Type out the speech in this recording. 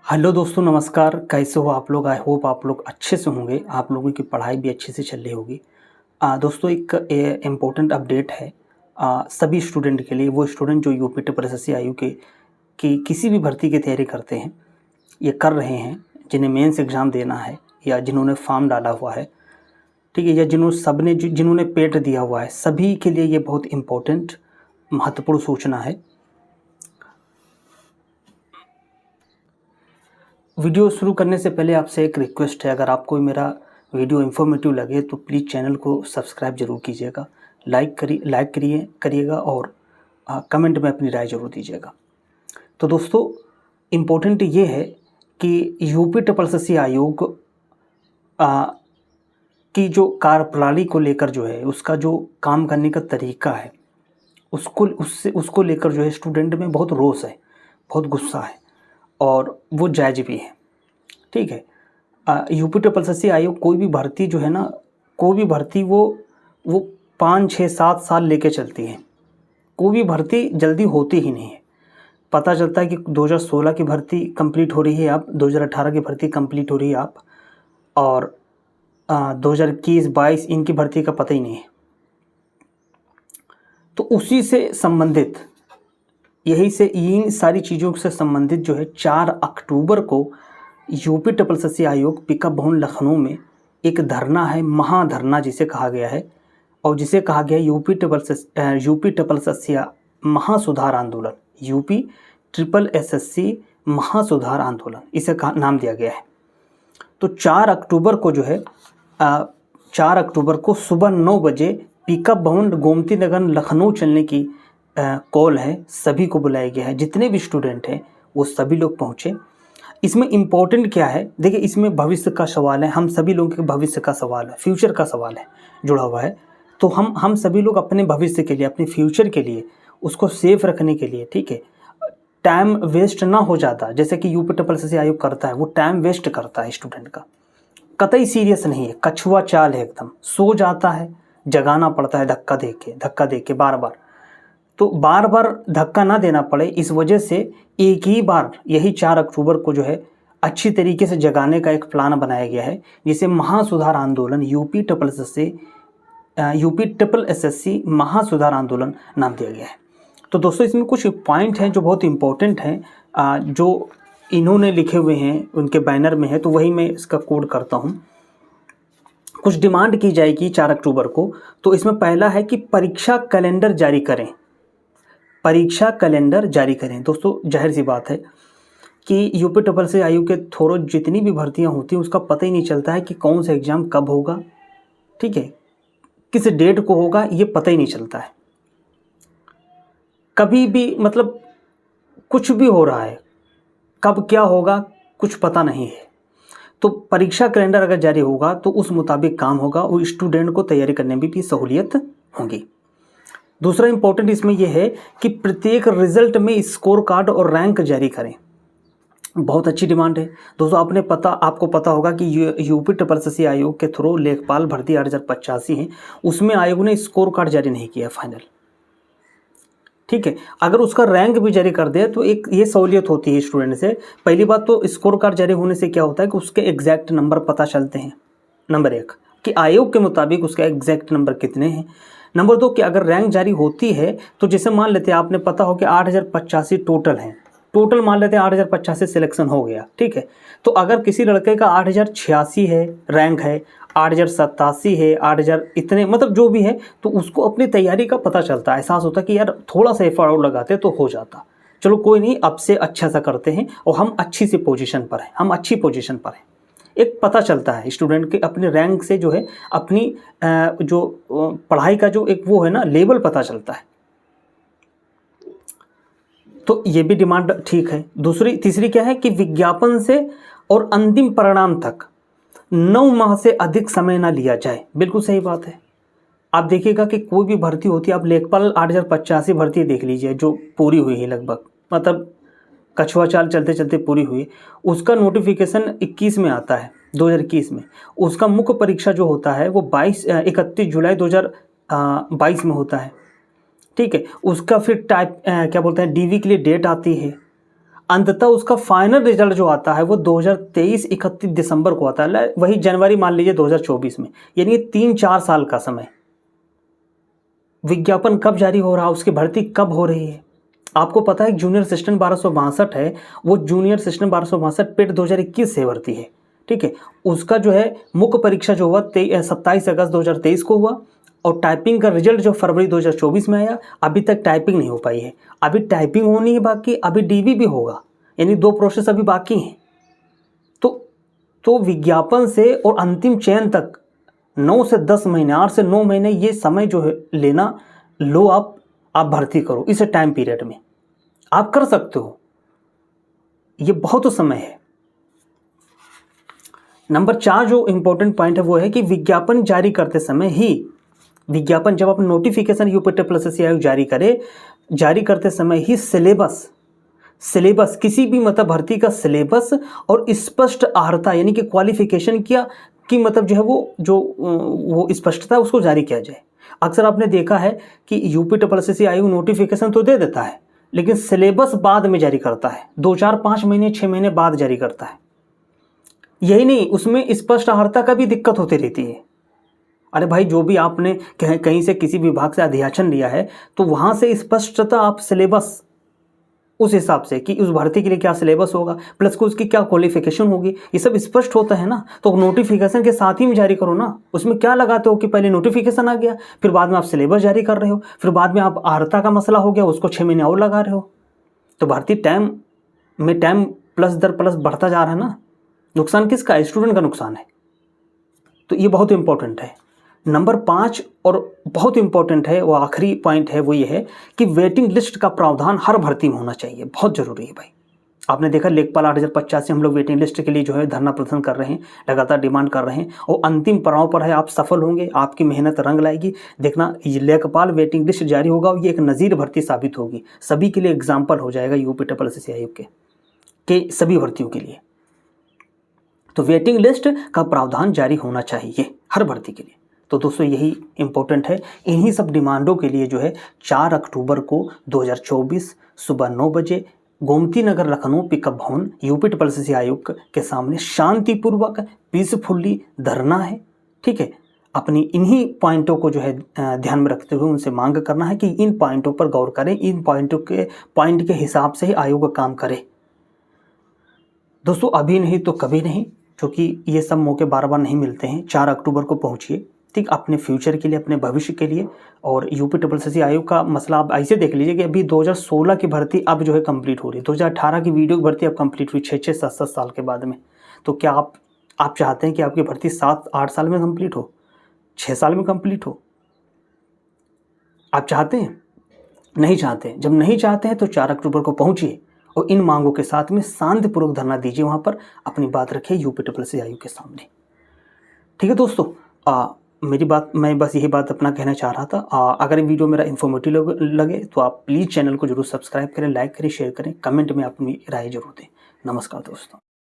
Hello दोस्तों, नमस्कार। कैसे हो आप लोग? आई होप आप लोग अच्छे से होंगे। आप लोगों की पढ़ाई भी अच्छे से चल रही होगी। दोस्तों, एक इम्पोर्टेंट अपडेट है सभी स्टूडेंट के लिए। वो स्टूडेंट जो यूपी ट्रिपल एसएससी आयु के की किसी भी भर्ती की तैयारी करते हैं, ये कर रहे हैं, जिन्हें मेंस एग्ज़ाम देना है या जिन्होंने फॉर्म डाला हुआ है, ठीक है, या जिन्होंने पेट दिया हुआ है, सभी के लिए ये बहुत इम्पोर्टेंट महत्वपूर्ण सूचना है। वीडियो शुरू करने से पहले आपसे एक रिक्वेस्ट है, अगर आपको मेरा वीडियो इन्फॉर्मेटिव लगे तो प्लीज़ चैनल को सब्सक्राइब ज़रूर कीजिएगा, लाइक करिएगा और कमेंट में अपनी राय ज़रूर दीजिएगा। तो दोस्तों, इम्पोर्टेंट ये है कि यूपी ट्रिपल एसएससी आयोग की जो कार्यप्रणाली को लेकर जो है, उसका जो काम करने का तरीका है, उसको लेकर जो है स्टूडेंट में बहुत रोष है, बहुत गुस्सा है और वो जायज़ भी है। ठीक है। यूपी ट्रिपल एसएससी आयोग कोई भी भर्ती जो है ना, कोई भी भर्ती वो 5, 6, 7 साल लेके चलती है। कोई भी भर्ती जल्दी होती ही नहीं है। पता चलता है कि 2016 की भर्ती कंप्लीट हो रही है, अब 2018 की भर्ती कंप्लीट हो रही है आप, और 2021-22 इनकी भर्ती का पता ही नहीं है। तो उसी से संबंधित, इन सारी चीज़ों से संबंधित जो है 4 अक्टूबर को यूपी ट्रिपल एसएससी आयोग पिकअप भवन लखनऊ में एक धरना है, महाधरना जिसे कहा गया है, और जिसे कहा गया है यूपी ट्रिपल एसएससी महासुधार आंदोलन, यूपी ट्रिपल एसएससी महासुधार आंदोलन, इसे नाम दिया गया है। तो 4 अक्टूबर को जो है 4 अक्टूबर को सुबह 9 बजे पिकअप भवन गोमती नगर लखनऊ चलने की कॉल है। सभी को बुलाया गया है, जितने भी स्टूडेंट हैं वो सभी लोग पहुँचे। इसमें इम्पोर्टेंट क्या है, देखिए, इसमें भविष्य का सवाल है, हम सभी लोगों के भविष्य का सवाल है, फ्यूचर का सवाल है, जुड़ा हुआ है। तो हम सभी लोग अपने भविष्य के लिए, अपने फ्यूचर के लिए, उसको सेफ रखने के लिए, ठीक है, टाइम वेस्ट ना हो जाता, जैसे कि यूपी ट्रिपल एसएससी आयोग करता है, वो टाइम वेस्ट करता है स्टूडेंट का, कतई सीरियस नहीं है, कछुआ चाल है एकदम, सो जाता है, जगाना पड़ता है धक्का दे के बार बार। तो बार बार धक्का ना देना पड़े, इस वजह से एक ही बार यही 4 अक्टूबर को जो है अच्छी तरीके से जगाने का एक प्लान बनाया गया है, जिसे महासुधार आंदोलन यूपी ट्रिपल एसएससी महासुधार आंदोलन नाम दिया गया है। तो दोस्तों, इसमें कुछ पॉइंट हैं जो बहुत इंपॉर्टेंट हैं, जो इन्होंने लिखे हुए हैं, उनके बैनर में है, तो वही मैं इसका कोड करता हूँ। कुछ डिमांड की जाएगी 4 अक्टूबर को। तो इसमें पहला है कि परीक्षा कैलेंडर जारी करें, परीक्षा कैलेंडर जारी करें। दोस्तों, जाहिर सी बात है कि यूपी ट्रिपल एसएससी आयोग के थ्रू जितनी भी भर्तियां होती हैं, उसका पता ही नहीं चलता है कि कौन सा एग्ज़ाम कब होगा, ठीक है, किस डेट को होगा, ये पता ही नहीं चलता है। कभी भी मतलब कुछ भी हो रहा है, कब क्या होगा कुछ पता नहीं है। तो परीक्षा कैलेंडर अगर जारी होगा तो उस मुताबिक काम होगा और स्टूडेंट को तैयारी करने में भी सहूलियत होगी। दूसरा इंपॉर्टेंट इसमें यह है कि प्रत्येक रिजल्ट में स्कोर कार्ड और रैंक जारी करें। बहुत अच्छी डिमांड है दोस्तों। आपको पता होगा कि यूपी ट्रिपल एसएससी आयोग के थ्रू लेखपाल भर्ती 8085 है, उसमें आयोग ने स्कोर कार्ड जारी नहीं किया फाइनल, ठीक है। अगर उसका रैंक भी जारी कर दे तो एक ये सहूलियत होती है स्टूडेंट से। पहली बात तो स्कोर कार्ड जारी होने से क्या होता है कि उसके एग्जैक्ट नंबर पता चलते हैं, नंबर 1 कि आयोग के मुताबिक उसका एग्जैक्ट नंबर कितने हैं। नंबर 2 कि अगर रैंक जारी होती है तो जैसे मान लेते हैं, आपने पता हो कि 8085 टोटल हैं, टोटल मान लेते हैं 8085 सिलेक्शन हो गया, ठीक है। तो अगर किसी लड़के का 8086 है, रैंक है 8087 है, 8000 इतने, मतलब जो भी है, तो उसको अपनी तैयारी का पता चलता है, एहसास होता है कि यार थोड़ा सा एफर्ट और लगाते तो हो जाता, चलो कोई नहीं, अब से अच्छा सा करते हैं और हम अच्छी सी पोजीशन पर हैं, हम अच्छी पोजीशन पर हैं। एक पता चलता है स्टूडेंट के अपने रैंक से, जो है अपनी जो पढ़ाई का जो एक वो है ना लेवल पता चलता है। तो ये भी डिमांड ठीक है। तीसरी क्या है कि विज्ञापन से और अंतिम परिणाम तक 9 माह से अधिक समय ना लिया जाए। बिल्कुल सही बात है। आप देखिएगा कि कोई भी भर्ती होती है, आप लेखपाल 8085 भर्ती देख लीजिए जो पूरी हुई है, लगभग मतलब कछुआ चाल चलते चलते पूरी हुई, उसका नोटिफिकेशन 21 में आता है, 2021 में। उसका मुख्य परीक्षा जो होता है वो 31 जुलाई 2022 में होता है, ठीक है। उसका फिर क्या बोलते हैं, डीवी के लिए डेट आती है। अंततः उसका फाइनल रिजल्ट जो आता है वो 2023 31 दिसंबर को आता है, वही जनवरी मान लीजिए 2024 में, यानी 3-4 साल का समय। विज्ञापन कब जारी हो रहा है, उसकी भर्ती कब हो रही है। आपको पता है जूनियर असिस्टेंट 1262 है, वो जूनियर असिस्टेंट 1262 पेट 2021 से भर्ती है, ठीक है। उसका जो है मुख्य परीक्षा जो हुआ 27 अगस्त 2023 को हुआ, और टाइपिंग का रिजल्ट जो फरवरी 2024 में आया। अभी तक टाइपिंग नहीं हो पाई है, अभी टाइपिंग होनी है बाकी, अभी डीवी भी होगा, यानी 2 प्रोसेस अभी बाकी हैं। तो विज्ञापन से और अंतिम चयन तक 9 से 10 महीने, 8 से 9 महीने ये समय जो है लेना लो, आप भर्ती करो इस टाइम पीरियड में, आप कर सकते हो, ये बहुत समय है। नंबर 4 जो इंपॉर्टेंट पॉइंट है वो है कि विज्ञापन जारी करते समय ही, विज्ञापन जब अपना नोटिफिकेशन यूपीएससी आयोग जारी करते समय ही सिलेबस किसी भी मतलब भर्ती का सिलेबस और स्पष्ट अर्हता यानी कि क्वालिफिकेशन की मतलब जो है वो स्पष्टता उसको जारी किया जाए। अक्सर आपने देखा है कि यूपीएससी आयोग नोटिफिकेशन तो दे देता है, लेकिन सिलेबस बाद में जारी करता है, 2-4-5 महीने 6 महीने बाद जारी करता है। यही नहीं, उसमें स्पष्ट अर्हता का भी दिक्कत होती रहती है। अरे भाई, जो भी आपने कहीं से किसी विभाग से अध्याचन लिया है तो वहाँ से स्पष्टता आप सिलेबस उस हिसाब से कि उस भर्ती के लिए क्या सिलेबस होगा, प्लस को उसकी क्या क्वालिफिकेशन होगी, ये सब स्पष्ट होता है ना। तो नोटिफिकेशन के साथ ही में जारी करो ना, उसमें क्या लगाते हो कि पहले नोटिफिकेशन आ गया, फिर बाद में आप सिलेबस जारी कर रहे हो, फिर बाद में आप अर्हता का मसला हो गया, उसको 6 महीने और लगा रहे हो। तो भर्ती टाइम प्लस दर प्लस बढ़ता जा रहा है ना। नुकसान किसका है? स्टूडेंट का नुकसान है। तो ये बहुत इंपॉर्टेंट है। नंबर 5 और बहुत इंपॉर्टेंट है, वो आखिरी पॉइंट है, वो ये है कि वेटिंग लिस्ट का प्रावधान हर भर्ती में होना चाहिए, बहुत जरूरी है भाई। आपने देखा लेखपाल 8050 से हम लोग वेटिंग लिस्ट के लिए जो है धरना प्रदर्शन कर रहे हैं, लगातार डिमांड कर रहे हैं, और अंतिम पड़ाव पर है, आप सफल होंगे, आपकी मेहनत रंग लाएगी। देखना, ये लेखपाल वेटिंग लिस्ट जारी होगा और ये एक नज़ीर भर्ती साबित होगी, सभी के लिए एग्जाम्पल हो जाएगा यूपीएससी आयोग के सभी भर्तियों के लिए। तो वेटिंग लिस्ट का प्रावधान जारी होना चाहिए हर भर्ती के लिए। तो दोस्तों यही इंपॉर्टेंट है। इन्हीं सब डिमांडों के लिए जो है 4 अक्टूबर को 2024 सुबह 9 बजे गोमती नगर लखनऊ पिकअप भवन यूपीएससी आयोग के सामने शांतिपूर्वक पीसफुल्ली धरना है, ठीक है। अपनी इन्हीं पॉइंटों को जो है ध्यान में रखते हुए उनसे मांग करना है कि इन पॉइंटों पर गौर करें, इन पॉइंट के हिसाब से ही आयोग काम करे। दोस्तों अभी नहीं तो कभी नहीं, क्योंकि ये सब मौके बार बार नहीं मिलते हैं। 4 अक्टूबर को पहुंचिए, ठीक, अपने फ्यूचर के लिए, अपने भविष्य के लिए। और यूपीएससी आयोग का मसला आप ऐसे देख लीजिए कि अभी 2016 की भर्ती अब जो है कंप्लीट हो रही है, 2018 की वीडियो की भर्ती अब कंप्लीट हुई 6-6, 7-7 साल के बाद में। तो क्या आप चाहते हैं कि आपकी भर्ती 7-8 साल में कंप्लीट हो, 6 साल में कंप्लीट हो? आप चाहते हैं? नहीं चाहते। जब नहीं चाहते हैं तो 4 अक्टूबर को पहुंचिए और इन मांगों के साथ में शांतिपूर्वक धरना दीजिए, वहां पर अपनी बात रखिए यूपीएससी आयोग के सामने, ठीक है दोस्तों। मैं बस यही बात अपना कहना चाह रहा था। अगर वीडियो मेरा इन्फॉर्मेटिव लगे तो आप प्लीज़ चैनल को जरूर सब्सक्राइब करें, लाइक करें, शेयर करें, कमेंट में अपनी राय जरूर दें। नमस्कार दोस्तों।